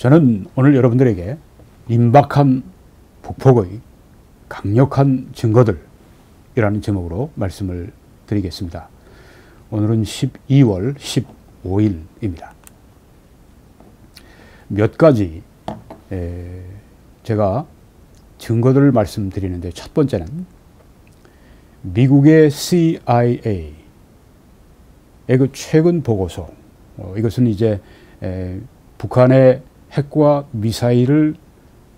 저는 오늘 여러분들에게 임박한 북폭의 강력한 증거들이라는 제목으로 말씀을 드리겠습니다. 오늘은 12월 15일입니다. 몇 가지 제가 증거들을 말씀드리는데, 첫 번째는 미국의 CIA의 그 최근 보고서, 이것은 이제 북한의 핵과 미사일을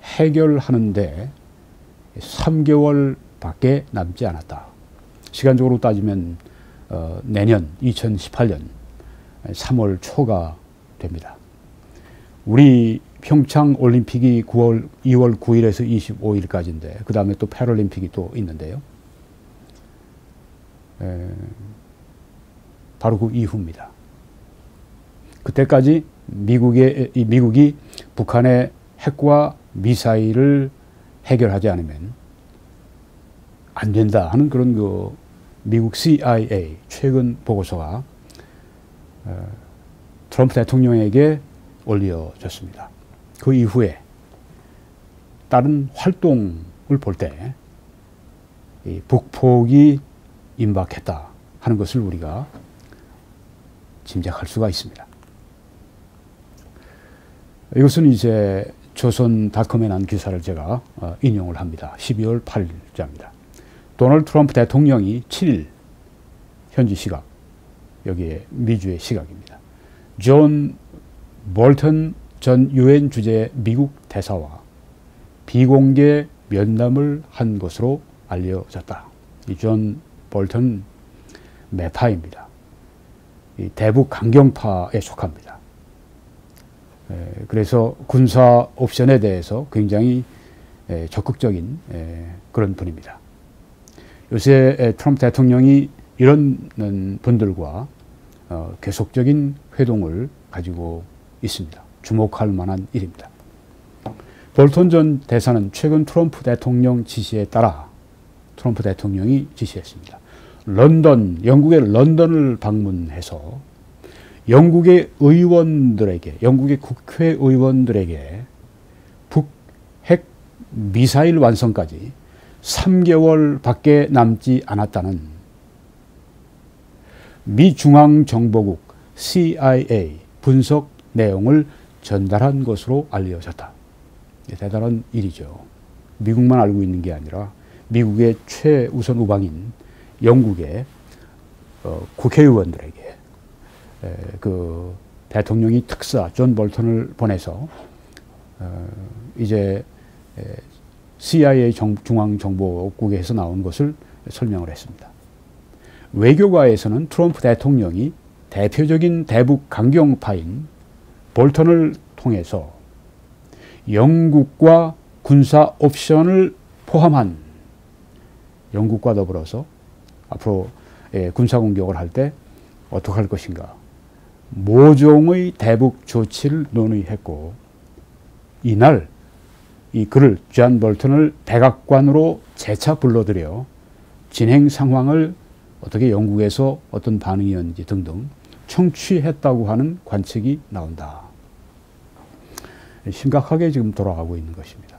해결하는데 3개월밖에 남지 않았다. 시간적으로 따지면 내년 2018년 3월 초가 됩니다. 우리 평창 올림픽이 2월 9일에서 25일까지인데 그 다음에 또 패럴림픽이 또 있는데요. 바로 그 이후입니다. 그때까지 미국이 북한의 핵과 미사일을 해결하지 않으면 안 된다 하는 그런 그 미국 CIA 최근 보고서가 트럼프 대통령에게 올려졌습니다. 그 이후에 다른 활동을 볼 때 북폭이 임박했다 하는 것을 우리가 짐작할 수가 있습니다. 이것은 이제 조선닷컴에 난 기사를 제가 인용을 합니다. 12월 8일자입니다. 도널드 트럼프 대통령이 7일 현지 시각, 여기에 미주의 시각입니다. 존 볼턴 전 유엔 주재 미국 대사와 비공개 면담을 한 것으로 알려졌다. 이 존 볼턴 매파입니다. 이 대북 강경파에 속합니다. 그래서 군사 옵션에 대해서 굉장히 적극적인 그런 분입니다. 요새 트럼프 대통령이 이런 분들과 계속적인 회동을 가지고 있습니다. 주목할 만한 일입니다. 볼턴 전 대사는 최근 트럼프 대통령 지시에 따라 트럼프 대통령이 지시했습니다. 영국의 런던을 방문해서 영국의 의원들에게, 영국의 국회의원들에게 북핵 미사일 완성까지 3개월밖에 남지 않았다는 미 중앙정보국 CIA 분석 내용을 전달한 것으로 알려졌다. 대단한 일이죠. 미국만 알고 있는 게 아니라 미국의 최우선 우방인 영국의 국회의원들에게 그 대통령이 특사 존 볼턴을 보내서 이제 CIA 중앙정보국에서 나온 것을 설명을 했습니다. 외교가에서는 트럼프 대통령이 대표적인 대북 강경파인 볼턴을 통해서 영국과 군사 옵션을 포함한, 영국과 더불어서 앞으로 군사 공격을 할 때 어떻게 할 것인가, 모종의 대북 조치를 논의했고, 이날 이 그를, 존 볼턴을 백악관으로 재차 불러들여 진행 상황을 어떻게 영국에서 어떤 반응이었는지 등등 청취했다고 하는 관측이 나온다. 심각하게 지금 돌아가고 있는 것입니다.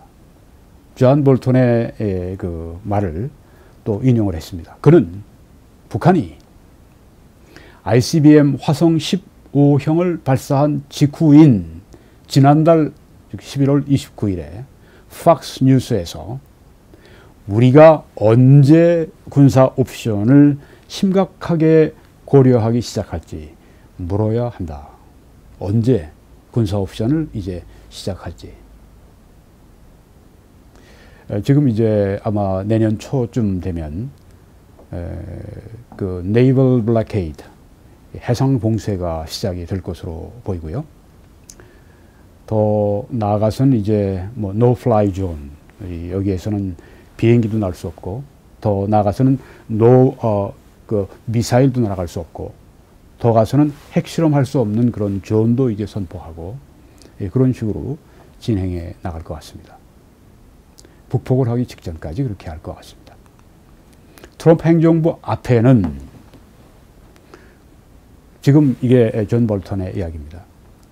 존 볼턴의 그 말을 또 인용을 했습니다. 그는 북한이 ICBM 화성 15형을 발사한 직후인 지난달 11월 29일에 팍스 뉴스에서 우리가 언제 군사 옵션을 심각하게 고려하기 시작할지 물어야 한다. 언제 군사 옵션을 이제 시작할지. 지금 이제 아마 내년 초쯤 되면 그 네이벌 블랙헤이드, 해상 봉쇄가 시작이 될 것으로 보이고요. 더 나아가서는 이제 뭐 no fly zone, 여기에서는 비행기도 날 수 없고, 더 나아가서는 그 미사일도 날아갈 수 없고, 더 가서는 핵실험할 수 없는 그런 존도 이제 선포하고, 그런 식으로 진행해 나갈 것 같습니다. 북폭을 하기 직전까지 그렇게 할 것 같습니다. 트럼프 행정부 앞에는 지금 이게 존 볼턴의 이야기입니다.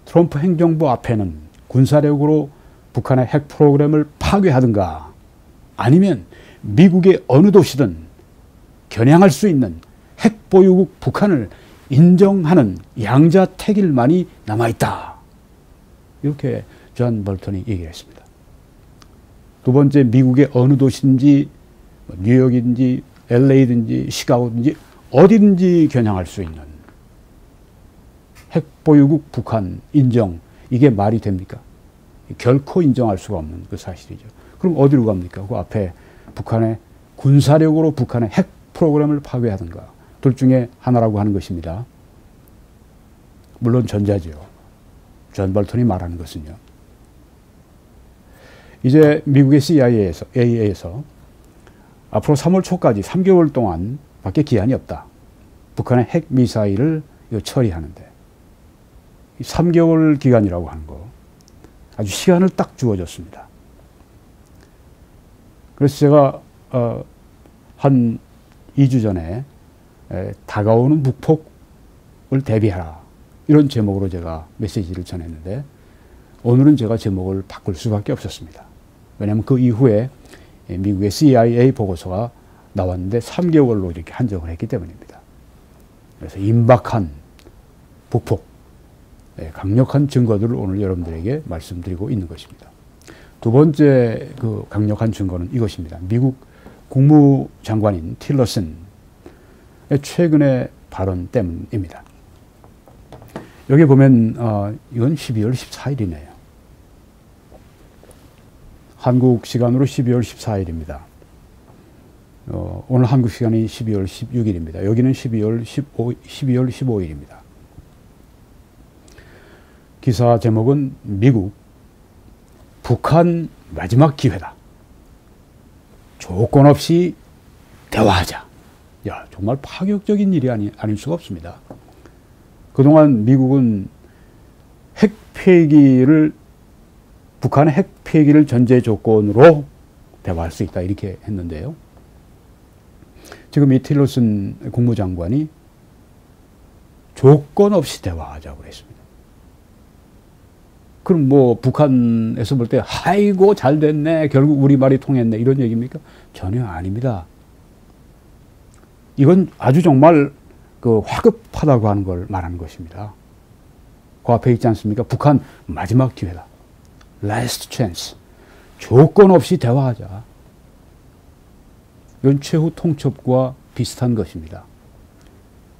트럼프 행정부 앞에는 군사력으로 북한의 핵 프로그램을 파괴하든가 아니면 미국의 어느 도시든 겨냥할 수 있는 핵 보유국 북한을 인정하는 양자택일만이 남아있다. 이렇게 존 볼턴이 얘기를 했습니다. 두 번째, 미국의 어느 도시든지 뉴욕이든지 LA든지 시카고든지 어디든지 겨냥할 수 있는 핵 보유국 북한 인정, 이게 말이 됩니까? 결코 인정할 수가 없는 그 사실이죠. 그럼 어디로 갑니까? 그 앞에 북한의 군사력으로 북한의 핵 프로그램을 파괴하든가, 둘 중에 하나라고 하는 것입니다. 물론 전자죠. 존 볼턴이 말하는 것은요. 이제 미국의 CIA에서 앞으로 3월 초까지 3개월 동안 밖에 기한이 없다. 북한의 핵 미사일을 처리하는데 3개월 기간이라고 하는 거, 아주 시간을 딱 주어졌습니다. 그래서 제가 한 2주 전에 다가오는 북폭을 대비하라, 이런 제목으로 제가 메시지를 전했는데 오늘은 제가 제목을 바꿀 수밖에 없었습니다. 왜냐하면 그 이후에 미국의 CIA 보고서가 나왔는데 3개월로 이렇게 한정을 했기 때문입니다. 그래서 임박한 북폭, 강력한 증거들을 오늘 여러분들에게 말씀드리고 있는 것입니다. 두 번째 그 강력한 증거는 이것입니다. 미국 국무장관인 틸러슨의 최근의 발언 때문입니다. 여기 보면 이건 12월 14일이네요. 한국 시간으로 12월 14일입니다. 오늘 한국 시간이 12월 16일입니다. 여기는 12월 15일입니다. 기사 제목은 미국, 북한 마지막 기회다. 조건 없이 대화하자. 야, 정말 파격적인 일이 아닐 수가 없습니다. 그동안 미국은 북한의 핵 폐기를 전제 조건으로 대화할 수 있다, 이렇게 했는데요. 지금 이 틸러슨 국무장관이 조건 없이 대화하자고 했습니다. 그럼 뭐 북한에서 볼 때 아이고 잘 됐네, 결국 우리 말이 통했네, 이런 얘기입니까? 전혀 아닙니다. 이건 아주 정말 그 화급하다고 하는 걸 말하는 것입니다. 그 앞에 있지 않습니까? 북한 마지막 기회다. Last chance. 조건 없이 대화하자. 이건 최후 통첩과 비슷한 것입니다.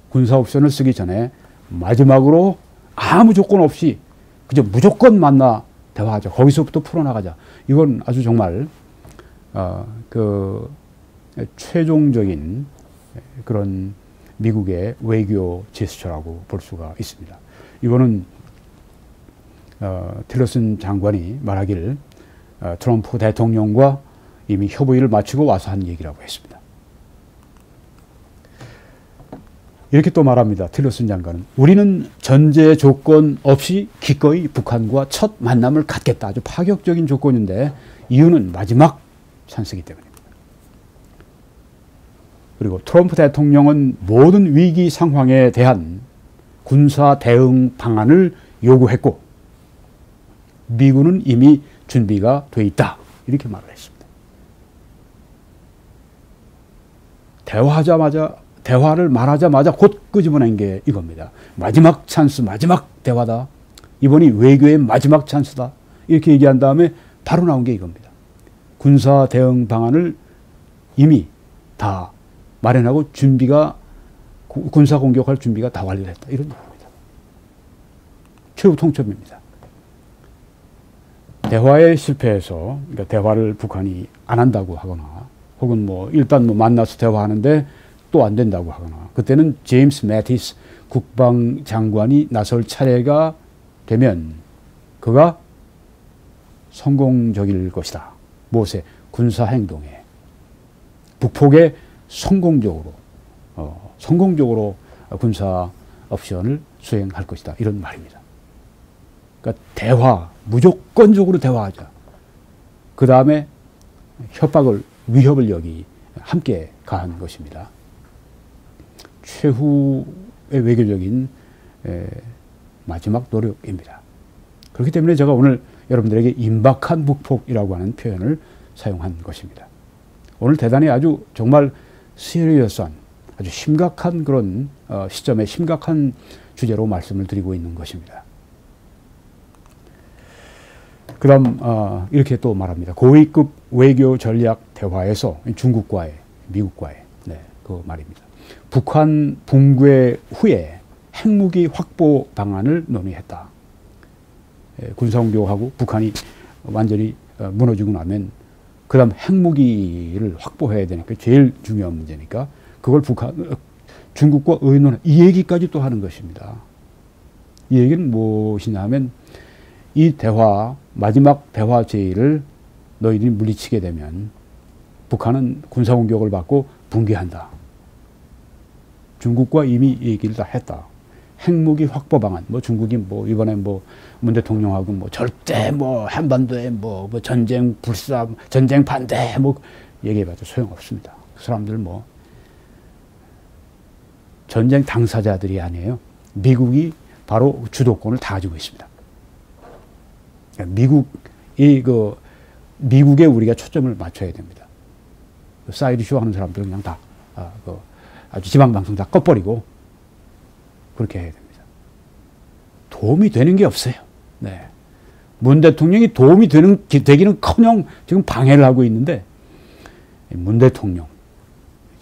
군사 옵션을 쓰기 전에 마지막으로 아무 조건 없이 그저 무조건 만나 대화하자. 거기서부터 풀어나가자. 이건 아주 정말 최종적인 그런 미국의 외교 제스처라고 볼 수가 있습니다. 이거는 틸러슨 장관이 말하기를 트럼프 대통령과 이미 협의를 마치고 와서 한 얘기라고 했습니다. 이렇게 또 말합니다. 틸러슨 장관은 우리는 전제 조건 없이 기꺼이 북한과 첫 만남을 갖겠다. 아주 파격적인 조건인데 이유는 마지막 찬스이기 때문입니다. 그리고 트럼프 대통령은 모든 위기 상황에 대한 군사 대응 방안을 요구했고 미군은 이미 준비가 돼 있다. 이렇게 말을 했습니다. 대화를 말하자마자 곧 끄집어낸 게 이겁니다. 마지막 찬스, 마지막 대화다. 이번이 외교의 마지막 찬스다. 이렇게 얘기한 다음에 바로 나온 게 이겁니다. 군사 대응 방안을 이미 다 마련하고 군사 공격할 준비가 다 완료됐다. 이런 얘기입니다. 최후 통첩입니다. 대화에 실패해서, 그러니까 대화를 북한이 안 한다고 하거나 혹은 뭐 일단 뭐 만나서 대화하는데 또 안 된다고 하거나, 그때는 제임스 매티스 국방장관이 나설 차례가 되면 그가 성공적일 것이다. 무엇에? 군사행동에. 북폭에 성공적으로 군사 옵션을 수행할 것이다. 이런 말입니다. 그러니까 대화, 무조건적으로 대화하자. 그 다음에 위협을 여기 함께 가한 것입니다. 최후의 외교적인 마지막 노력입니다. 그렇기 때문에 제가 오늘 여러분들에게 임박한 북폭이라고 하는 표현을 사용한 것입니다. 오늘 대단히 아주 정말 시리어스한 아주 심각한 그런 시점에 심각한 주제로 말씀을 드리고 있는 것입니다. 그 다음 이렇게 또 말합니다. 고위급 외교 전략 대화에서 중국과의 미국과의 그 말입니다. 북한 붕괴 후에 핵무기 확보 방안을 논의했다. 군사공격하고 북한이 완전히 무너지고 나면 그 다음 핵무기를 확보해야 되니까 제일 중요한 문제니까 그걸 중국과 의논 이 얘기까지 또 하는 것입니다. 이 얘기는 무엇이냐 하면 이 마지막 대화 제의를 너희들이 물리치게 되면 북한은 군사공격을 받고 붕괴한다. 중국과 이미 얘기를 다 했다. 핵무기 확보 방안, 중국이 이번에 문 대통령하고 절대 한반도에 전쟁 불사, 전쟁 반대 얘기해봐도 소용없습니다. 그 사람들 전쟁 당사자들이 아니에요. 미국이 바로 주도권을 다 가지고 있습니다. 미국에 우리가 초점을 맞춰야 됩니다. 사이드쇼 하는 사람들 그냥 다, 아주 지방방송 다 꺼버리고, 그렇게 해야 됩니다. 도움이 되는 게 없어요. 네. 문 대통령이 도움이 되기는 커녕 지금 방해를 하고 있는데, 문 대통령.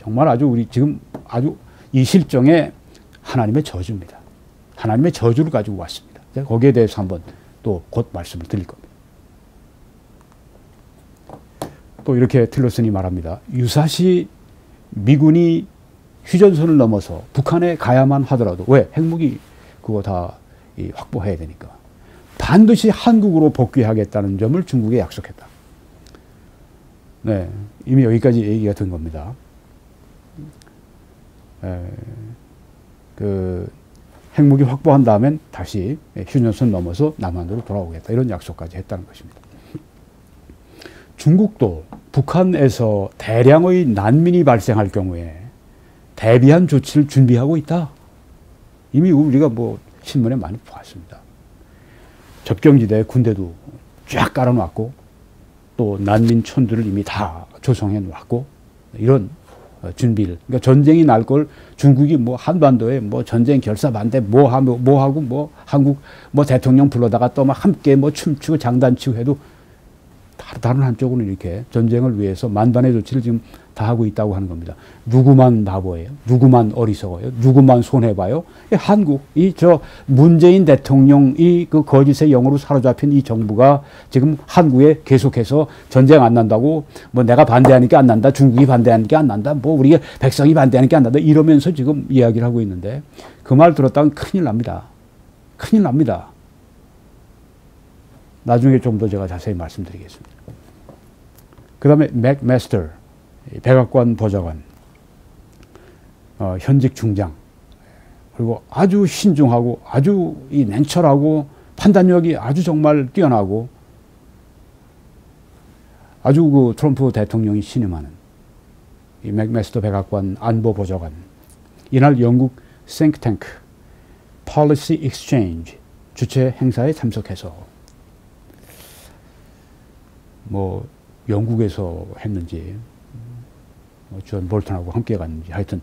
정말 우리 지금 이 실정에 하나님의 저주입니다. 하나님의 저주를 가지고 왔습니다. 거기에 대해서 한번 또 곧 말씀을 드릴 겁니다. 또 이렇게 틸러슨이 말합니다. 유사시 미군이 휴전선을 넘어서 북한에 가야만 하더라도 왜? 핵무기 그거 다 확보해야 되니까. 반드시 한국으로 복귀하겠다는 점을 중국에 약속했다. 네, 이미 여기까지 얘기가 된 겁니다. 핵무기 확보한 다음엔 다시 휴전선 넘어서 남한으로 돌아오겠다. 이런 약속까지 했다는 것입니다. 중국도 북한에서 대량의 난민이 발생할 경우에 대비한 조치를 준비하고 있다. 이미 우리가 신문에 많이 보았습니다. 접경지대에 군대도 쫙 깔아놓았고 또 난민촌들을 이미 다 조성해 놓았고 이런 준비를. 그러니까 전쟁이 날 걸 중국이 한반도에 전쟁 결사 반대 하고 한국 대통령 불러다가 또 막 함께 춤추고 장단치고 해도 다른 한쪽으로는 이렇게 전쟁을 위해서 만반의 조치를 지금 다 하고 있다고 하는 겁니다. 누구만 바보예요? 누구만 어리석어요? 누구만 손해봐요? 한국, 문재인 대통령 그 거짓의 영으로 사로잡힌 이 정부가 지금 한국에 계속해서 전쟁 안 난다고 내가 반대하니까 안 난다. 중국이 반대하니까 안 난다. 우리가 백성이 반대하니까 안 난다. 이러면서 지금 이야기를 하고 있는데 그 말 들었다면 큰일 납니다. 큰일 납니다. 나중에 좀 더 제가 자세히 말씀드리겠습니다. 그 다음에 맥메스터, 백악관 보좌관, 현직 중장, 그리고 아주 신중하고 아주 냉철하고 판단력이 아주 정말 뛰어나고 아주 트럼프 대통령이 신임하는 이 맥메스터 백악관 안보보좌관, 이날 영국 싱크탱크 Policy Exchange 주최 행사에 참석해서 영국에서 했는지 존 볼턴하고 함께 갔는지 하여튼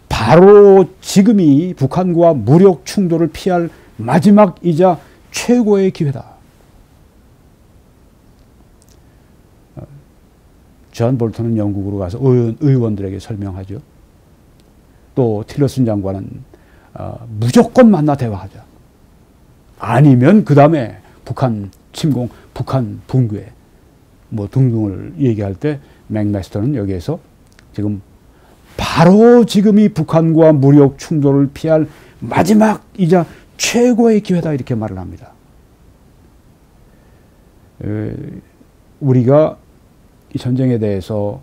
바로 지금이 북한과 무력 충돌을 피할 마지막이자 최고의 기회다. 존 볼턴은 영국으로 가서 의원들에게 설명하죠. 또 틸러슨 장관은 무조건 만나 대화하자. 아니면 그 다음에 북한 침공, 북한 붕괴 등등을 얘기할 때 맥메스터는 여기에서 지금 바로 지금이 북한과 무력 충돌을 피할 마지막이자 최고의 기회다 이렇게 말을 합니다. 우리가 이 전쟁에 대해서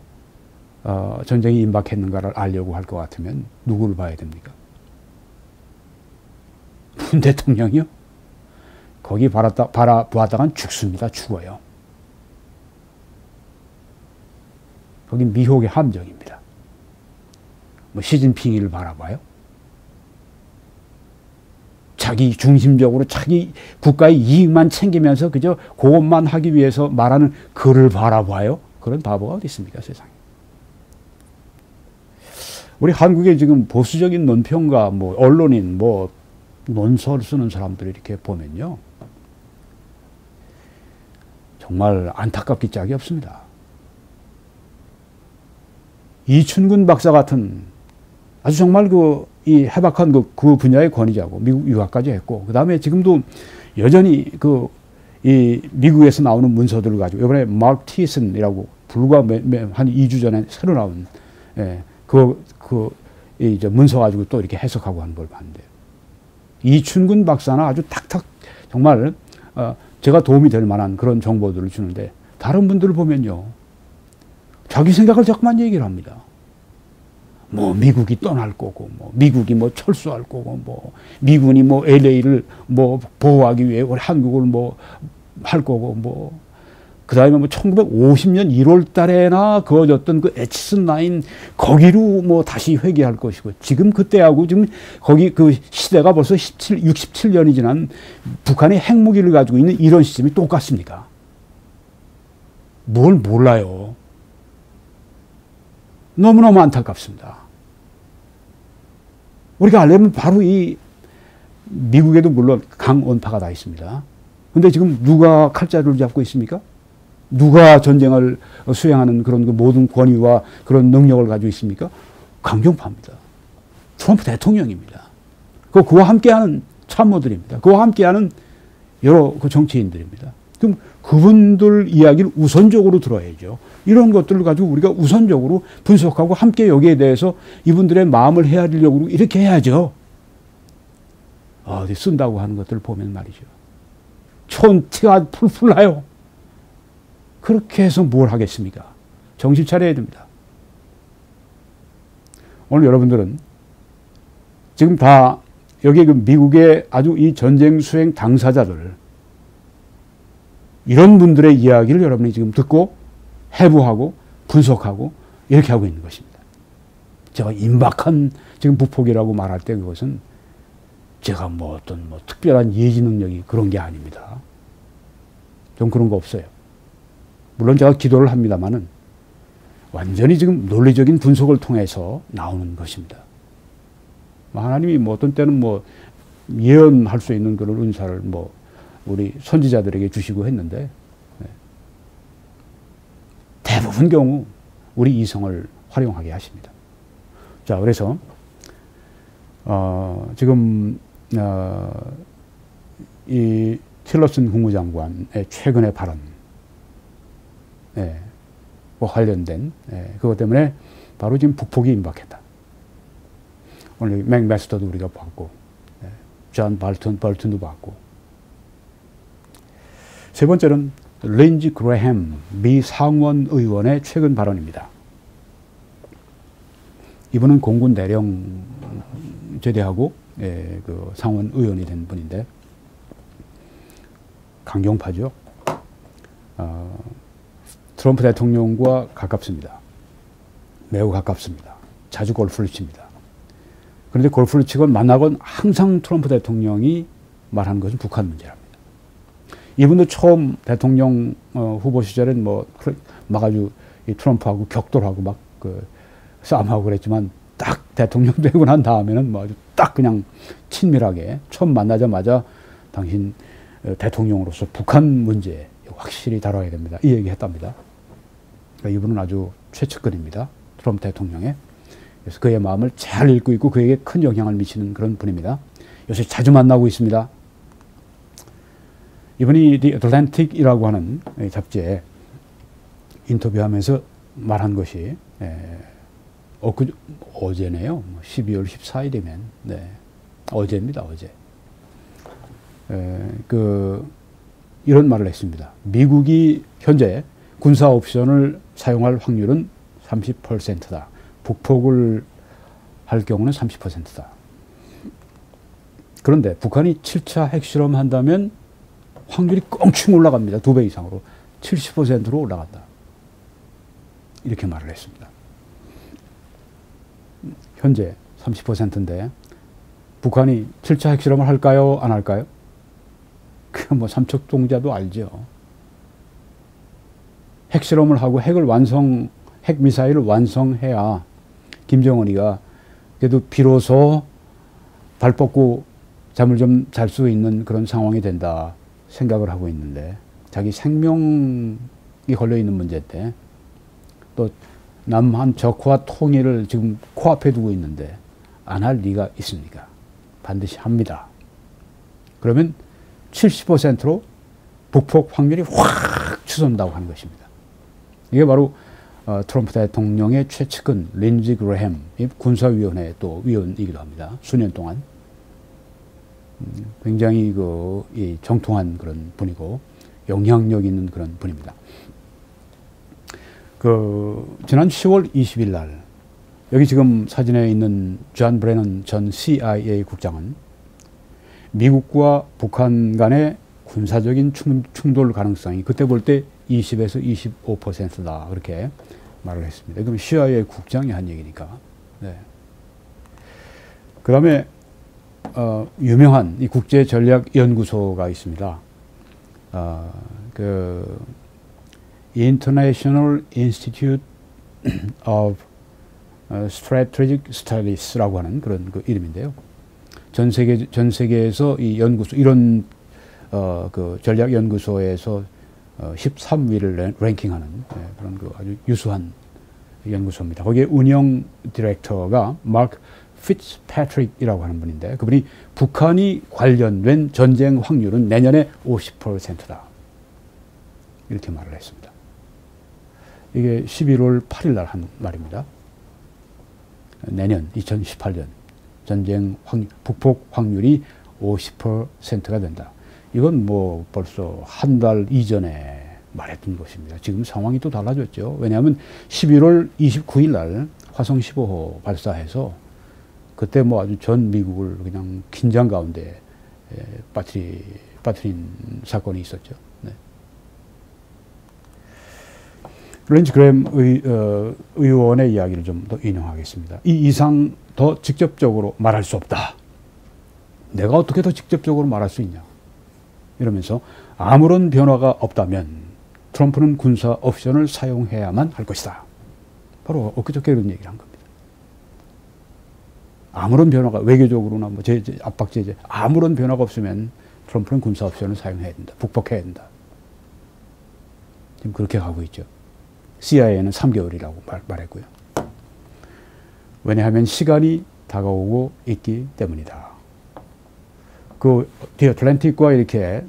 전쟁이 임박했는가를 알려고 할 것 같으면 누구를 봐야 됩니까? 문 대통령이요? 거기 바라보다간 죽습니다. 죽어요. 거긴 미혹의 함정입니다. 시진핑이를 바라봐요? 자기 중심적으로 자기 국가의 이익만 챙기면서 그저 그것만 하기 위해서 말하는 그를 바라봐요. 그런 바보가 어디 있습니까, 세상에. 우리 한국의 지금 보수적인 논평가, 뭐 언론인, 뭐 논설 쓰는 사람들 이렇게 보면요, 정말 안타깝기 짝이 없습니다. 이춘근 박사 같은 아주 정말 이 해박한 그 분야의 권위자고 미국 유학까지 했고, 그 다음에 지금도 여전히 이 미국에서 나오는 문서들을 가지고 이번에 마크 티슨이라고 불과 한 2주 전에 새로 나온 이제 문서 가지고 또 이렇게 해석하고 하는 걸 봤는데, 이춘근 박사는 아주 탁탁 정말 제가 도움이 될 만한 그런 정보들을 주는데, 다른 분들을 보면요, 자기 생각을 자꾸만 얘기를 합니다. 뭐 미국이 떠날 거고, 뭐 미국이 뭐 철수할 거고, 뭐 미군이 뭐 LA를 뭐 보호하기 위해 우리 한국을 뭐 할 거고, 뭐 그다음에 뭐 1950년 1월 달에나 그어졌던 그 에치슨 라인 거기로 뭐 다시 회귀할 것이고, 지금 그때하고 지금 거기 그 시대가 벌써 67년이 지난 북한이 핵무기를 가지고 있는 이런 시점이 똑같습니까? 뭘 몰라요. 너무너무 안타깝습니다. 우리가 알려면 바로 이 미국에도 물론 강원파가 다 있습니다. 근데 지금 누가 칼자루를 잡고 있습니까? 누가 전쟁을 수행하는 그런 그 모든 권위와 그런 능력을 가지고 있습니까? 강경파입니다. 트럼프 대통령입니다. 그와 함께하는 참모들입니다. 그와 함께하는 여러 그 정치인들입니다. 그럼 그분들 이야기를 우선적으로 들어야죠. 이런 것들을 가지고 우리가 우선적으로 분석하고 함께 여기에 대해서 이분들의 마음을 헤아리려고 이렇게 해야죠. 어디 쓴다고 하는 것들을 보면 말이죠, 촌티가 풀풀 나요. 그렇게 해서 뭘 하겠습니까? 정신 차려야 됩니다. 오늘 여러분들은 지금 다 여기 그 미국의 아주 이 전쟁 수행 당사자들, 이런 분들의 이야기를 여러분이 지금 듣고 해부하고 분석하고 이렇게 하고 있는 것입니다. 제가 임박한 지금 부폭이라고 말할 때 그것은 제가 뭐 어떤 뭐 특별한 예지 능력이 그런 게 아닙니다. 좀 그런 거 없어요. 물론 제가 기도를 합니다만은 완전히 지금 논리적인 분석을 통해서 나오는 것입니다. 하나님이 뭐 어떤 때는 뭐 예언할 수 있는 그런 은사를 뭐 우리 선지자들에게 주시고 했는데, 대부분 경우 우리 이성을 활용하게 하십니다. 자, 그래서 지금 이 틸러슨 국무장관의 최근의 발언, 뭐 관련된 그것 때문에 바로 지금 북폭이 임박했다. 오늘 맥메스터도 우리가 봤고, 존 볼튼도 봤고, 세 번째는 린지 그레햄 미 상원 의원의 최근 발언입니다. 이분은 공군 대령 제대하고 그 상원 의원이 된 분인데 강경파죠. 트럼프 대통령과 가깝습니다. 매우 가깝습니다. 자주 골프를 칩니다. 그런데 골프를 치건 만나건 항상 트럼프 대통령이 말하는 것은 북한 문제랍니다. 이분도 처음 대통령 후보 시절엔 막 아주 트럼프하고 격돌하고 막 싸움하고 그랬지만, 딱 대통령 되고 난 다음에는 뭐 아주 딱 그냥 친밀하게 처음 만나자마자 당신 대통령으로서 북한 문제 확실히 다뤄야 됩니다, 이 얘기 했답니다. 그러니까 이분은 아주 최측근입니다, 트럼프 대통령의. 그래서 그의 마음을 잘 읽고 있고 그에게 큰 영향을 미치는 그런 분입니다. 요새 자주 만나고 있습니다. 이분이 The Atlantic이라고 하는 잡지에 인터뷰하면서 말한 것이 어제네요. 12월 14일이면 어제입니다. 어제. 이런 말을 했습니다. 미국이 현재 군사 옵션을 사용할 확률은 30%다. 북폭을 할 경우는 30%다. 그런데 북한이 7차 핵실험 한다면 확률이 껑충 올라갑니다. 2배 이상으로. 70%로 올라간다. 이렇게 말을 했습니다. 현재 30%인데 북한이 7차 핵실험을 할까요? 안 할까요? 그건 뭐 삼척동자도 알죠. 핵실험을 하고 핵미사일을 완성해야 김정은이가 그래도 비로소 발 뻗고 잠을 좀 잘 수 있는 그런 상황이 된다 생각을 하고 있는데, 자기 생명이 걸려 있는 문제인데 또 남한 적화 통일을 지금 코앞에 두고 있는데 안 할 리가 있습니까? 반드시 합니다. 그러면 70%로 북폭 확률이 확 치솟는다고 하는 것입니다. 이게 바로 트럼프 대통령의 최측근 린지 그래햄 군사위원회 또 위원이기도 합니다. 수년 동안 굉장히 정통한 그런 분이고 영향력 있는 그런 분입니다. 지난 10월 20일 날 여기 지금 사진에 있는 존 브래넌 전 CIA 국장은 미국과 북한 간의 군사적인 충돌 가능성이 그때 볼 때 20에서 25%다 그렇게 말을 했습니다. 그럼 CIA 국장이 한 얘기니까. 네. 그 다음에 유명한 이 국제전략연구소가 있습니다. International Institute of Strategic Studies라고 하는 그런 이름인데요. 전 세계에서 이 연구소, 이런 전략연구소에서 13위를 랭킹하는 그런 아주 유수한 연구소입니다. 거기에 운영 디렉터가 마크 피츠패트릭이라고 하는 분인데, 그분이 북한이 관련된 전쟁 확률은 내년에 50%다. 이렇게 말을 했습니다. 이게 11월 8일 날 한 말입니다. 내년 2018년 전쟁 북폭 확률이 50%가 된다. 이건 뭐 벌써 한 달 이전에 말했던 것입니다. 지금 상황이 또 달라졌죠. 왜냐하면 11월 29일 날 화성 15호 발사해서 그때 뭐 아주 전 미국을 그냥 긴장 가운데 빠뜨린 사건이 있었죠. 네. 린지 그램 의원의 이야기를 좀 더 인용하겠습니다. 이 이상 더 직접적으로 말할 수 없다. 내가 어떻게 더 직접적으로 말할 수 있냐. 이러면서 아무런 변화가 없다면 트럼프는 군사 옵션을 사용해야만 할 것이다. 바로 엊그저께 그런 얘기를 한 겁니다. 아무런 변화가 외교적으로나 뭐 압박 제재 아무런 변화가 없으면 트럼프는 군사 옵션을 사용해야 된다. 북폭해야 된다. 지금 그렇게 가고 있죠. CIA는 3개월이라고 말했고요. 왜냐하면 시간이 다가오고 있기 때문이다. 디 애틀랜틱과 이렇게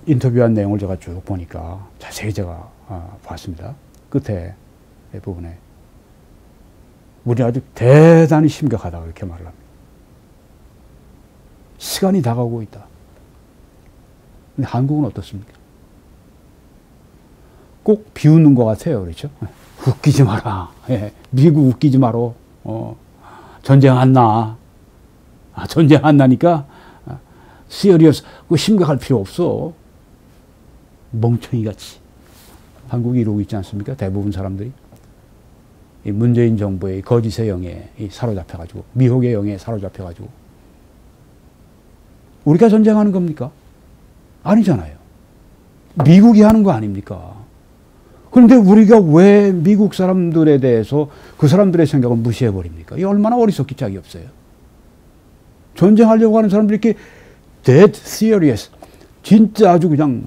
인터뷰한 내용을 제가 쭉 보니까 자세히 제가 봤습니다. 끝에 부분에 우리 아주 대단히 심각하다 이렇게 말을 합니다. 시간이 다가오고 있다. 근데 한국은 어떻습니까? 꼭 비웃는 것 같아요. 그렇죠? 웃기지 마라. 예, 미국 웃기지 마라. 전쟁 안 나. 전쟁 안 나니까 시리어스 심각할 필요 없어. 멍청이 같이. 한국이 이러고 있지 않습니까? 대부분 사람들이. 이 문재인 정부의 거짓의 영에 사로잡혀가지고 미혹의 영에 사로잡혀가지고 우리가 전쟁하는 겁니까? 아니잖아요. 미국이 하는 거 아닙니까? 그런데 우리가 왜 미국 사람들에 대해서 그 사람들의 생각을 무시해버립니까? 이 얼마나 어리석기 짝이 없어요. 전쟁하려고 하는 사람들이 이렇게 dead serious, 진짜 아주 그냥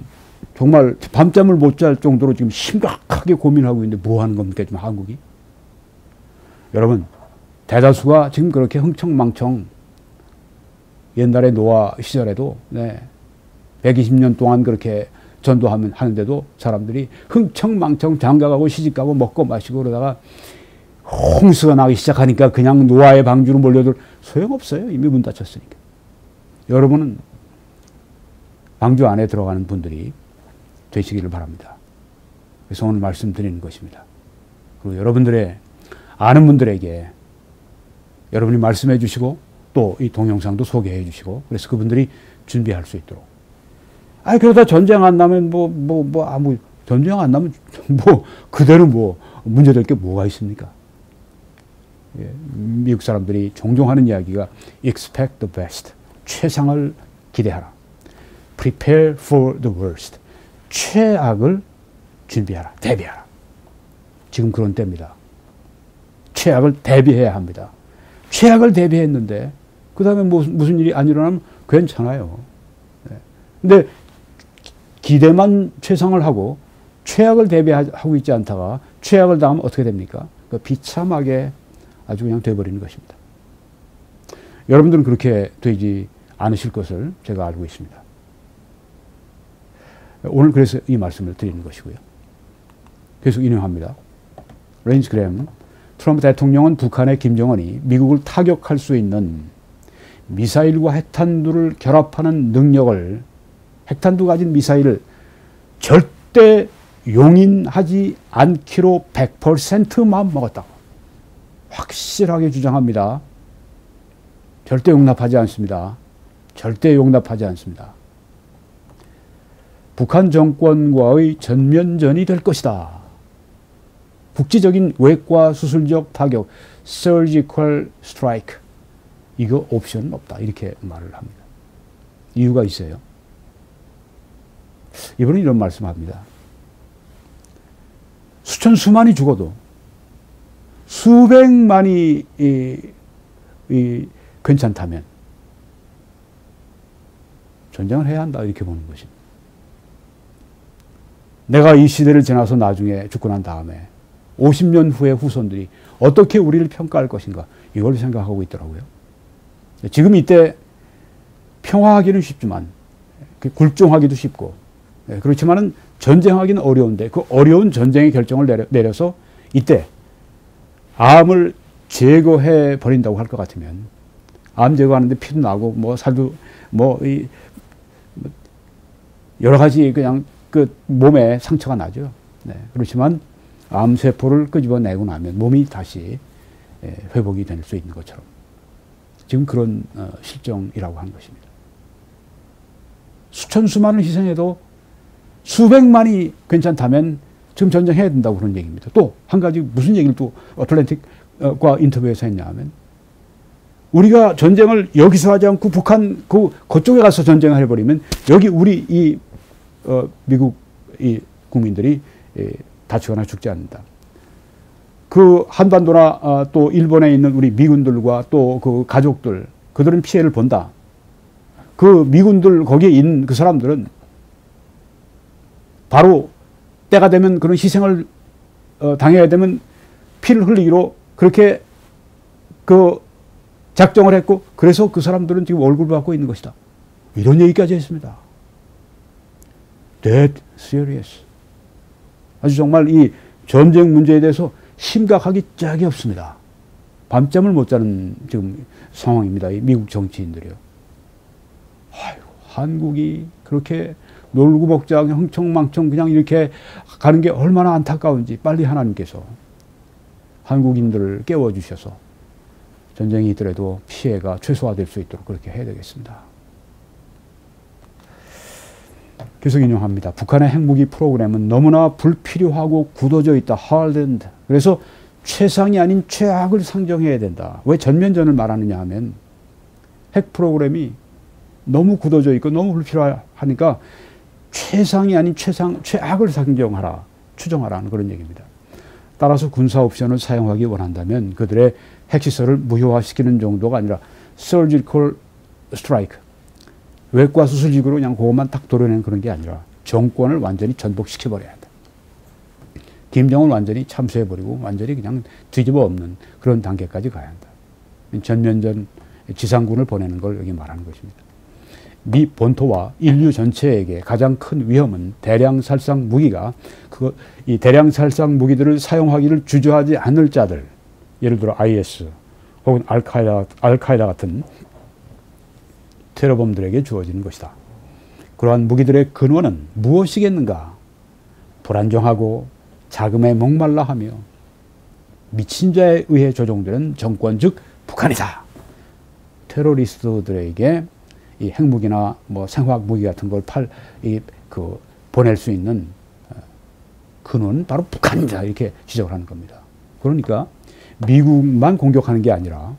정말 밤잠을 못 잘 정도로 지금 심각하게 고민하고 있는데 뭐 하는 겁니까, 지금 한국이? 여러분, 대다수가 지금 그렇게 흥청망청 옛날에 노아 시절에도 120년 동안 그렇게 전도하는데도 사람들이 흥청망청 장가가고 시집가고 먹고 마시고 그러다가 홍수가 나기 시작하니까 그냥 노아의 방주로 몰려들 소용없어요. 이미 문 닫혔으니까. 여러분은 방주 안에 들어가는 분들이 되시기를 바랍니다. 그래서 오늘 말씀드리는 것입니다. 그리고 여러분들의 아는 분들에게 여러분이 말씀해 주시고 또 이 동영상도 소개해 주시고 그래서 그분들이 준비할 수 있도록. 그러다 전쟁 안 나면 전쟁 안 나면 그대로 문제될 게 뭐가 있습니까? 미국 사람들이 종종 하는 이야기가 expect the best. 최상을 기대하라. prepare for the worst. 최악을 준비하라. 대비하라. 지금 그런 때입니다. 최악을 대비해야 합니다. 최악을 대비했는데 그 다음에 무슨 일이 안 일어나면 괜찮아요. 근데 기대만 최상을 하고 최악을 대비하고 있지 않다가 최악을 당하면 어떻게 됩니까? 비참하게 아주 그냥 돼버리는 것입니다. 여러분들은 그렇게 되지 않으실 것을 제가 알고 있습니다. 오늘 그래서 이 말씀을 드리는 것이고요. 계속 인용합니다. 레인스 그램, 트럼프 대통령은 북한의 김정은이 미국을 타격할 수 있는 미사일과 핵탄두를 결합하는 능력을, 핵탄두 가진 미사일을 절대 용인하지 않기로 100% 마음 먹었다고 확실하게 주장합니다. 절대 용납하지 않습니다. 절대 용납하지 않습니다. 북한 정권과의 전면전이 될 것이다. 국지적인 외과 수술적 타격, surgical strike, 이거 옵션은 없다. 이렇게 말을 합니다. 이유가 있어요. 이분은 이런 말씀합니다. 수천 수만이 죽어도 수백만이 괜찮다면 전쟁을 해야 한다. 이렇게 보는 것입니다. 내가 이 시대를 지나서 나중에 죽고 난 다음에 50년 후에 후손들이 어떻게 우리를 평가할 것인가, 이걸 생각하고 있더라고요. 지금 이때 평화하기는 쉽지만 굴종하기도 쉽고, 그렇지만은 전쟁하기는 어려운데 그 어려운 전쟁의 결정을 내려서 이때 암을 제거해 버린다고 할 것 같으면, 암 제거하는데 피도 나고 뭐 살도 여러 가지 그냥 그 몸에 상처가 나죠. 그렇지만 암세포를 끄집어내고 나면 몸이 다시 회복이 될 수 있는 것처럼 지금 그런 실정이라고 하는 것입니다. 수천 수만을 희생해도 수백만이 괜찮다면 지금 전쟁해야 된다고 그런 얘기입니다. 또 한 가지 무슨 얘기를 또 어틀랜틱과 인터뷰에서 했냐 하면, 우리가 전쟁을 여기서 하지 않고 북한 그쪽에 가서 전쟁을 해버리면 여기 우리 미국 국민들이 다치거나 죽지 않는다. 그 한반도나 또 일본에 있는 우리 미군들과 또 그 가족들, 그들은 피해를 본다. 그 미군들 거기에 있는 그 사람들은 바로 때가 되면 그런 희생을 당해야 되면 피를 흘리기로 그렇게 그 작정을 했고, 그래서 그 사람들은 지금 월급을 받고 있는 것이다. 이런 얘기까지 했습니다. Dead serious. 아주 정말 이 전쟁 문제에 대해서 심각하기 짝이 없습니다. 밤잠을 못 자는 지금 상황입니다. 이 미국 정치인들이요. 아이고, 한국이 그렇게 놀고 먹자 흥청망청 그냥 이렇게 가는 게 얼마나 안타까운지 빨리 하나님께서 한국인들을 깨워주셔서 전쟁이 있더라도 피해가 최소화될 수 있도록 그렇게 해야 되겠습니다. 계속 인용합니다. 북한의 핵무기 프로그램은 너무나 불필요하고 굳어져 있다. hardened. 그래서 최상이 아닌 최악을 상정해야 된다. 왜 전면전을 말하느냐 하면 핵 프로그램이 너무 굳어져 있고 너무 불필요하니까 최상이 아닌 최악을 상정하라, 추정하라는 그런 얘기입니다. 따라서 군사 옵션을 사용하기 원한다면 그들의 핵시설을 무효화시키는 정도가 아니라 surgical strike, 외과 수술식으로 그냥 그것만 딱 도려내는 그런 게 아니라 정권을 완전히 전복시켜버려야 한다. 김정은 완전히 참수해버리고 완전히 그냥 뒤집어 엎는 그런 단계까지 가야 한다. 전면전 지상군을 보내는 걸 여기 말하는 것입니다. 미 본토와 인류 전체에게 가장 큰 위험은 대량 살상 무기가 이 대량 살상 무기들을 사용하기를 주저하지 않을 자들, 예를 들어 IS 혹은 알카이다 같은 테러범들에게 주어지는 것이다. 그러한 무기들의 근원은 무엇이겠는가? 불안정하고 자금에 목말라하며 미친 자에 의해 조종되는 정권, 즉 북한이다. 테러리스트들에게 이 핵무기나 뭐 생화학 무기 같은 걸 보낼 수 있는 근원은 바로 북한이다. 이렇게 지적을 하는 겁니다. 그러니까 미국만 공격하는 게 아니라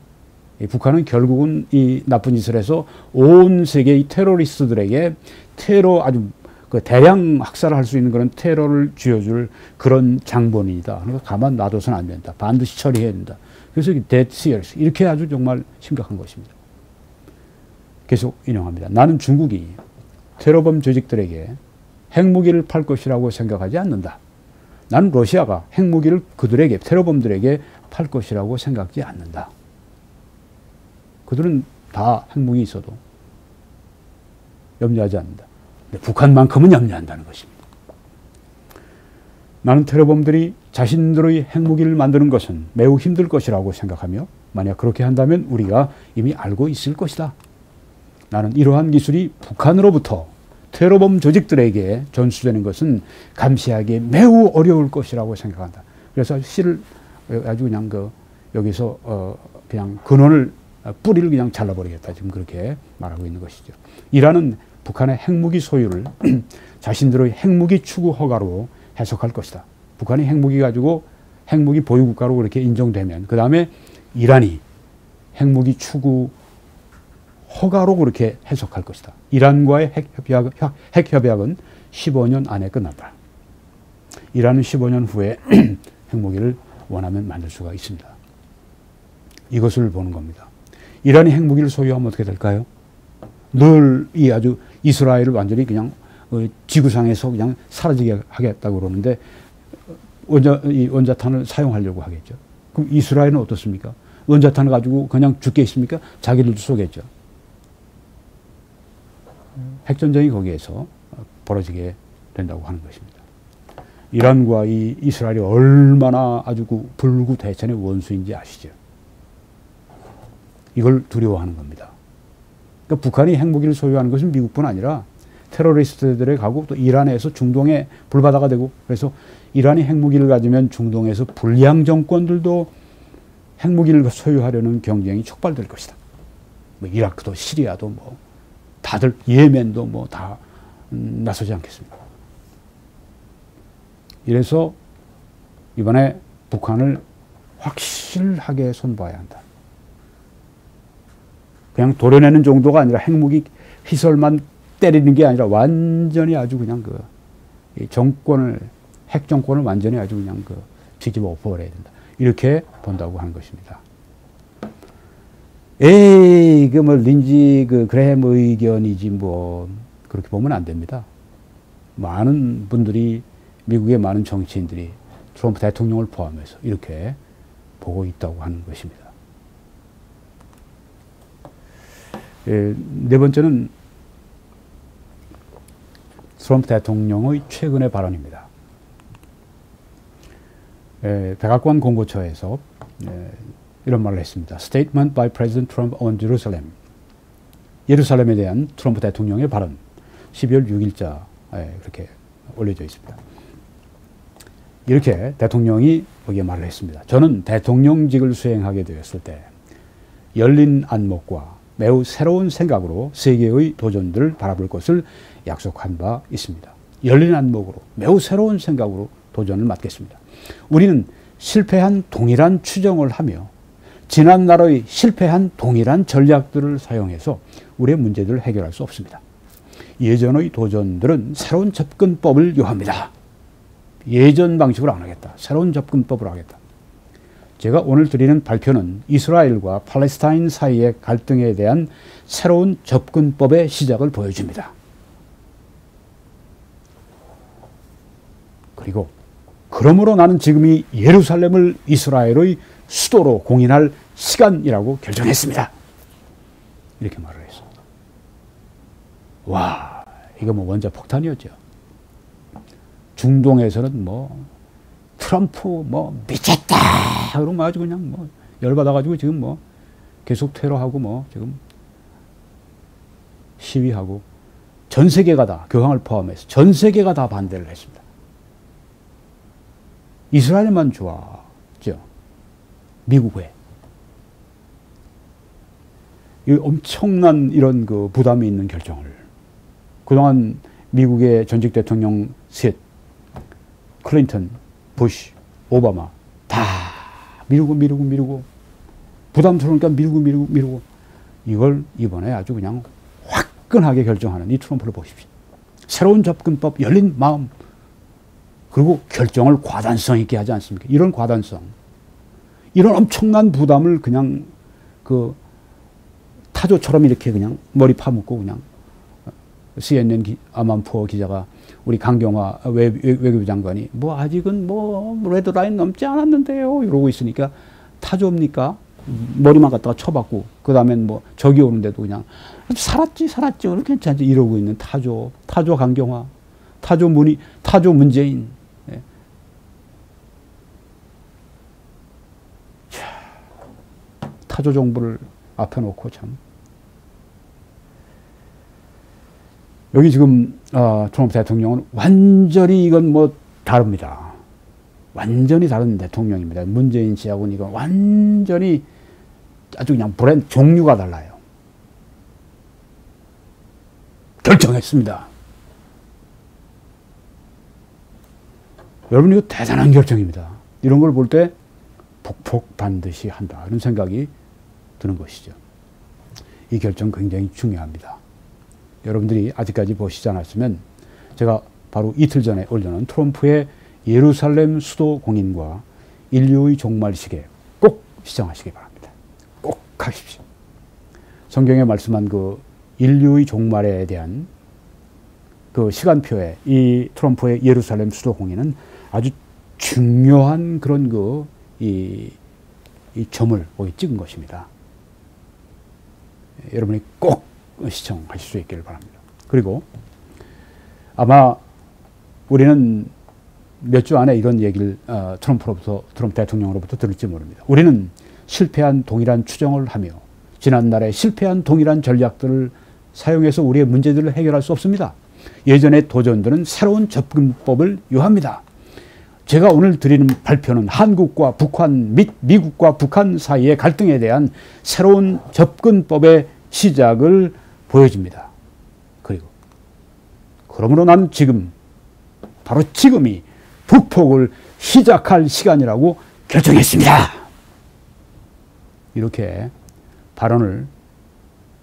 북한은 결국은 이 나쁜 짓을 해서 온 세계의 테러리스트들에게 테러 아주 그 대량 학살을 할 수 있는 그런 테러를 쥐어줄 그런 장본인이다. 그러니까 가만 놔둬서는 안 된다. 반드시 처리해야 된다. 그래서 dead serious 이렇게 아주 정말 심각한 것입니다. 계속 인용합니다. 나는 중국이 테러범 조직들에게 핵무기를 팔 것이라고 생각하지 않는다. 나는 러시아가 핵무기를 그들에게 테러범들에게 팔 것이라고 생각하지 않는다. 그들은 다 핵무기 있어도 염려하지 않는다. 근데 북한만큼은 염려한다는 것입니다. 나는 테러범들이 자신들의 핵무기를 만드는 것은 매우 힘들 것이라고 생각하며 만약 그렇게 한다면 우리가 이미 알고 있을 것이다. 나는 이러한 기술이 북한으로부터 테러범 조직들에게 전수되는 것은 감시하기 매우 어려울 것이라고 생각한다. 그래서 씨를 아주 그냥 여기서 그냥 근원을 뿌리를 그냥 잘라버리겠다. 지금 그렇게 말하고 있는 것이죠. 이란은 북한의 핵무기 소유를 자신들의 핵무기 추구 허가로 해석할 것이다. 북한이 핵무기 가지고 핵무기 보유국가로 그렇게 인정되면 그 다음에 이란이 핵무기 추구 허가로 그렇게 해석할 것이다. 이란과의 핵협약은 15년 안에 끝난다. 이란은 15년 후에 핵무기를 원하면 만들 수가 있습니다. 이것을 보는 겁니다. 이란이 핵무기를 소유하면 어떻게 될까요? 늘 이 아주 이스라엘을 완전히 그냥 지구상에서 그냥 사라지게 하겠다고 그러는데 원자탄을 사용하려고 하겠죠. 그럼 이스라엘은 어떻습니까? 원자탄을 가지고 그냥 죽게 있습니까? 자기들도 쏘겠죠. 핵전쟁이 거기에서 벌어지게 된다고 하는 것입니다. 이란과 이 이스라엘이 얼마나 아주 불구대천의 원수인지 아시죠? 이걸 두려워하는 겁니다. 그러니까 북한이 핵무기를 소유하는 것은 미국뿐 아니라 테러리스트들에 가고 또 이란에서 중동에 불바다가 되고 그래서 이란이 핵무기를 가지면 중동에서 불량 정권들도 핵무기를 소유하려는 경쟁이 촉발될 것이다. 뭐 이라크도 시리아도 뭐 다들 예멘도 뭐 다 나서지 않겠습니까? 이래서 이번에 북한을 확실하게 손봐야 한다. 그냥 도려내는 정도가 아니라 핵무기 시설만 때리는 게 아니라 완전히 아주 그냥 이 정권을, 핵 정권을 완전히 아주 그냥 뒤집어 엎어버려야 된다. 이렇게 본다고 하는 것입니다. 에이, 린지, 그래햄 의견이지, 그렇게 보면 안 됩니다. 많은 분들이, 미국의 많은 정치인들이 트럼프 대통령을 포함해서 이렇게 보고 있다고 하는 것입니다. 네 번째는 트럼프 대통령의 최근의 발언입니다. 백악관 공보처에서 이런 말을 했습니다. Statement by President Trump on Jerusalem. 예루살렘에 대한 트럼프 대통령의 발언. 12월 6일자에 그렇게 올려져 있습니다. 이렇게 대통령이 거기에 말을 했습니다. 저는 대통령직을 수행하게 되었을 때 열린 안목과 매우 새로운 생각으로 세계의 도전들을 바라볼 것을 약속한 바 있습니다. 열린 안목으로 매우 새로운 생각으로 도전을 맡겠습니다. 우리는 실패한 동일한 추정을 하며 지난날의 실패한 동일한 전략들을 사용해서 우리의 문제들을 해결할 수 없습니다. 예전의 도전들은 새로운 접근법을 요합니다. 예전 방식으로 안 하겠다. 새로운 접근법으로 하겠다. 제가 오늘 드리는 발표는 이스라엘과 팔레스타인 사이의 갈등에 대한 새로운 접근법의 시작을 보여줍니다. 그리고 그러므로 나는 지금이 예루살렘을 이스라엘의 수도로 공인할 시간이라고 결정했습니다. 이렇게 말을 했습니다. 와, 이거 원자 폭탄이었죠. 중동에서는 트럼프 미쳤다 그러면 아주 그냥 열받아가지고 지금 계속 테러하고 지금 시위하고 전 세계가 다 교황을 포함해서 전 세계가 다 반대를 했습니다. 이스라엘만 좋아죠. 미국 외. 이 엄청난 이런 부담이 있는 결정을 그동안 미국의 전직 대통령 셋 클린턴, 부시, 오바마 다 미루고 부담스러우니까 미루고 이걸 이번에 아주 그냥 화끈하게 결정하는 이 트럼프를 보십시오. 새로운 접근법, 열린 마음, 그리고 결정을 과단성 있게 하지 않습니까? 이런 과단성, 이런 엄청난 부담을 그냥 그 타조처럼 이렇게 그냥 머리 파묻고 그냥 CNN 아만푸어 기자가 우리 강경화 외교부 장관이 뭐 아직은 뭐 레드라인 넘지 않았는데요 이러고 있으니까 타조입니까? 머리만 갖다가 쳐박고 그 다음엔 뭐 적이 오는데도 그냥 살았지 괜찮지 이러고 있는 타조 강경화, 타조 문재인. 예. 타조 정부를 앞에 놓고 참 여기 지금 트럼프 대통령은 완전히 이건 뭐 다릅니다. 완전히 다른 대통령입니다. 문재인 씨하고는 이건 완전히 아주 그냥 브랜드 종류가 달라요. 결정했습니다. 여러분 이거 대단한 결정입니다. 이런 걸 볼 때 북폭 반드시 한다 이런 생각이 드는 것이죠. 이 결정 굉장히 중요합니다. 여러분들이 아직까지 보시지 않았으면 제가 바로 이틀 전에 올려놓은 트럼프의 예루살렘 수도 공인과 인류의 종말 시계 꼭 시청하시기 바랍니다. 꼭 하십시오. 성경에 말씀한 그 인류의 종말에 대한 그 시간표에 이 트럼프의 예루살렘 수도 공인은 아주 중요한 그런 이 점을 거기 찍은 것입니다. 여러분이 꼭 시청하실 수 있기를 바랍니다. 그리고 아마 우리는 몇 주 안에 이런 얘기를 트럼프 대통령으로부터 들을지 모릅니다. 우리는 실패한 동일한 추정을 하며 지난날에 실패한 동일한 전략들을 사용해서 우리의 문제들을 해결할 수 없습니다. 예전의 도전들은 새로운 접근법을 요합니다. 제가 오늘 드리는 발표는 한국과 북한 및 미국과 북한 사이의 갈등에 대한 새로운 접근법의 시작을 보여줍니다. 그러므로 난 바로 지금이 북폭을 시작할 시간이라고 결정했습니다. 이렇게 발언을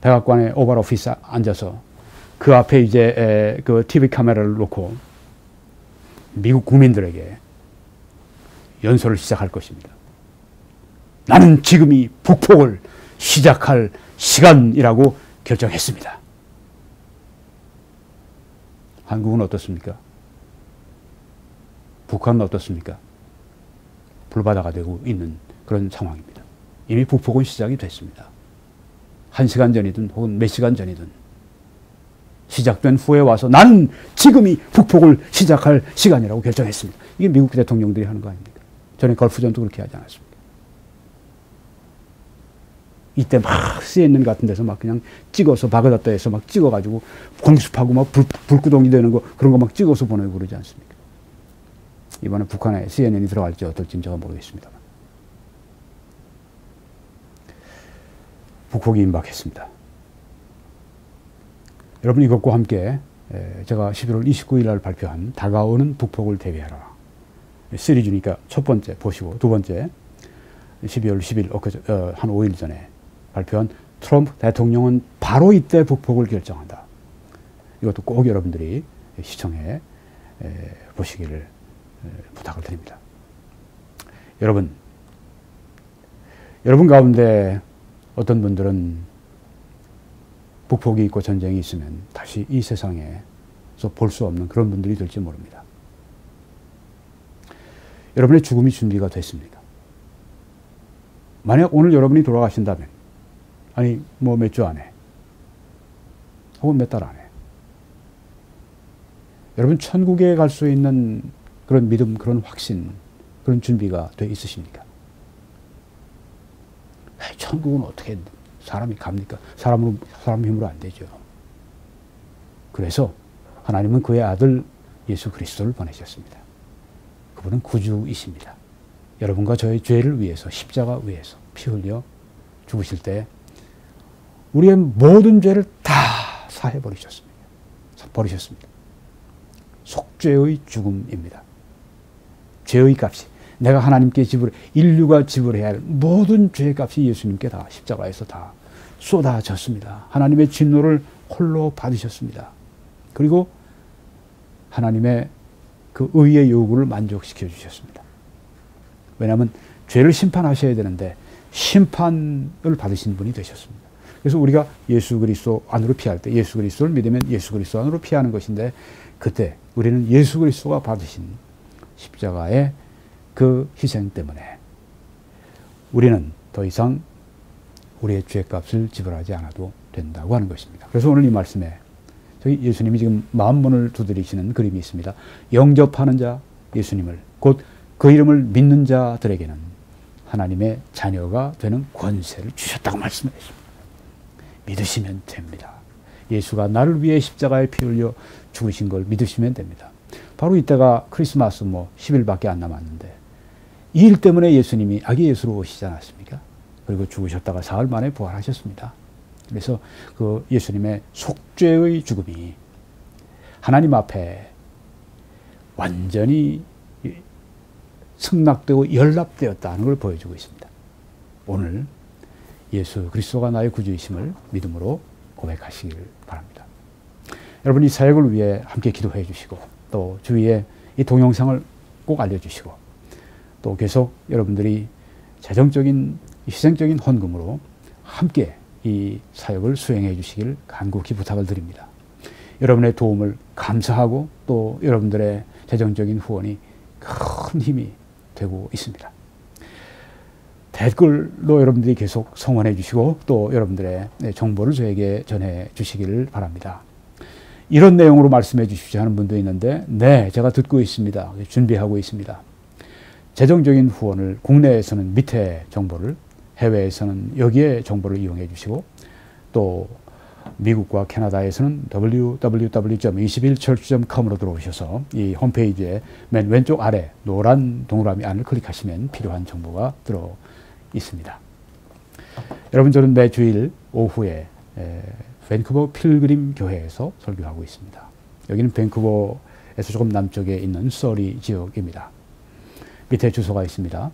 백악관의 오발 오피스에 앉아서 그 앞에 이제 그 TV 카메라를 놓고 미국 국민들에게 연설을 시작할 것입니다. 나는 지금이 북폭을 시작할 시간이라고 결정했습니다. 한국은 어떻습니까? 북한은 어떻습니까? 불바다가 되고 있는 그런 상황입니다. 이미 북폭은 시작이 됐습니다. 1시간 전이든 혹은 몇 시간 전이든 시작된 후에 와서 나는 지금이 북폭을 시작할 시간이라고 결정했습니다. 이게 미국 대통령들이 하는 거 아닙니까? 전에 걸프전도 그렇게 하지 않았습니까? 이때 막 CNN 같은 데서 막 그냥 찍어서 바그다드에서 막 찍어가지고 공습하고 막 불구덩이 되는 거 그런 거 막 찍어서 보내고 그러지 않습니까? 이번에 북한에 CNN이 들어갈지 어떨지는 제가 모르겠습니다. 북폭이 임박했습니다. 여러분 이것과 함께 제가 11월 29일 날 발표한 다가오는 북폭을 대비하라 시리즈니까 첫 번째 보시고 두 번째 12월 10일 한 5일 전에 발표한 트럼프 대통령은 바로 이때 북폭을 결정한다. 이것도 꼭 여러분들이 시청해 보시기를 부탁을 드립니다. 여러분 가운데 어떤 분들은 북폭이 있고 전쟁이 있으면 다시 이 세상에서 볼 수 없는 그런 분들이 될지 모릅니다. 여러분의 죽음이 준비가 됐습니까? 만약 오늘 여러분이 돌아가신다면, 아니 뭐 몇 주 안에 혹은 몇 달 안에 여러분 천국에 갈 수 있는 그런 믿음, 그런 확신, 그런 준비가 돼 있으십니까? 천국은 어떻게 사람이 갑니까? 사람 힘으로 안 되죠. 그래서 하나님은 그의 아들 예수 그리스도를 보내셨습니다. 그분은 구주이십니다. 여러분과 저의 죄를 위해서 십자가 위에서 피 흘려 죽으실 때 우리의 모든 죄를 다 사해 버리셨습니다. 속죄의 죽음입니다. 죄의 값이 내가 하나님께 인류가 지불해야 할 모든 죄의 값이 예수님께 다 십자가에서 다 쏟아졌습니다. 하나님의 진노를 홀로 받으셨습니다. 그리고 하나님의 그 의의 요구를 만족시켜 주셨습니다. 왜냐하면 죄를 심판하셔야 되는데 심판을 받으신 분이 되셨습니다. 그래서 우리가 예수 그리스도 안으로 피할 때 예수 그리스도를 믿으면 예수 그리스도 안으로 피하는 것인데 그때 우리는 예수 그리스도가 받으신 십자가의 그 희생 때문에 우리는 더 이상 우리의 죄값을 지불하지 않아도 된다고 하는 것입니다. 그래서 오늘 이 말씀에 저기 예수님이 지금 마음문을 두드리시는 그림이 있습니다. 영접하는 자 예수님을 곧 그 이름을 믿는 자들에게는 하나님의 자녀가 되는 권세를 주셨다고 말씀하십니다. 믿으시면 됩니다. 예수가 나를 위해 십자가에 피 흘려 죽으신 걸 믿으시면 됩니다. 바로 이때가 크리스마스 10일밖에 안 남았는데 이 일 때문에 예수님이 아기 예수로 오시지 않았습니까? 그리고 죽으셨다가 사흘 만에 부활하셨습니다. 그래서 그 예수님의 속죄의 죽음이 하나님 앞에 완전히 승낙되고 연락되었다는 걸 보여주고 있습니다. 오늘 예수 그리스도가 나의 구주이심을 믿음으로 고백하시길 바랍니다. 여러분 이 사역을 위해 함께 기도해 주시고 또 주위에 이 동영상을 꼭 알려주시고 또 계속 여러분들이 재정적인 희생적인 헌금으로 함께 이 사역을 수행해 주시길 간곡히 부탁을 드립니다. 여러분의 도움을 감사하고 또 여러분들의 재정적인 후원이 큰 힘이 되고 있습니다. 댓글로 여러분들이 계속 성원해 주시고 또 여러분들의 정보를 저에게 전해 주시기를 바랍니다. 이런 내용으로 말씀해 주십시오 하는 분도 있는데 네, 제가 듣고 있습니다. 준비하고 있습니다. 재정적인 후원을 국내에서는 밑에 정보를 해외에서는 여기에 정보를 이용해 주시고 또 미국과 캐나다에서는 www.21church.com으로 들어오셔서 이 홈페이지에 맨 왼쪽 아래 노란 동그라미 안을 클릭하시면 필요한 정보가 들어 있습니다. 여러분 저는 매주일 오후에 밴쿠버 필그림 교회에서 설교하고 있습니다. 여기는 밴쿠버에서 조금 남쪽에 있는 서리 지역입니다. 밑에 주소가 있습니다.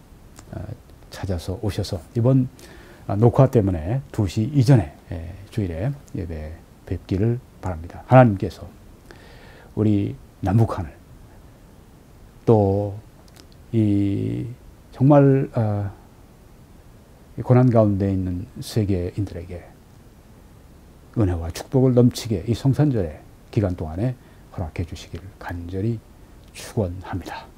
찾아서 오셔서 이번 녹화 때문에 2시 이전에 주일에 예배 뵙기를 바랍니다. 하나님께서 우리 남북한을 또 이 정말 고난 가운데 있는 세계인들에게 은혜와 축복을 넘치게 이 성탄절의 기간 동안에 허락해 주시기를 간절히 축원합니다.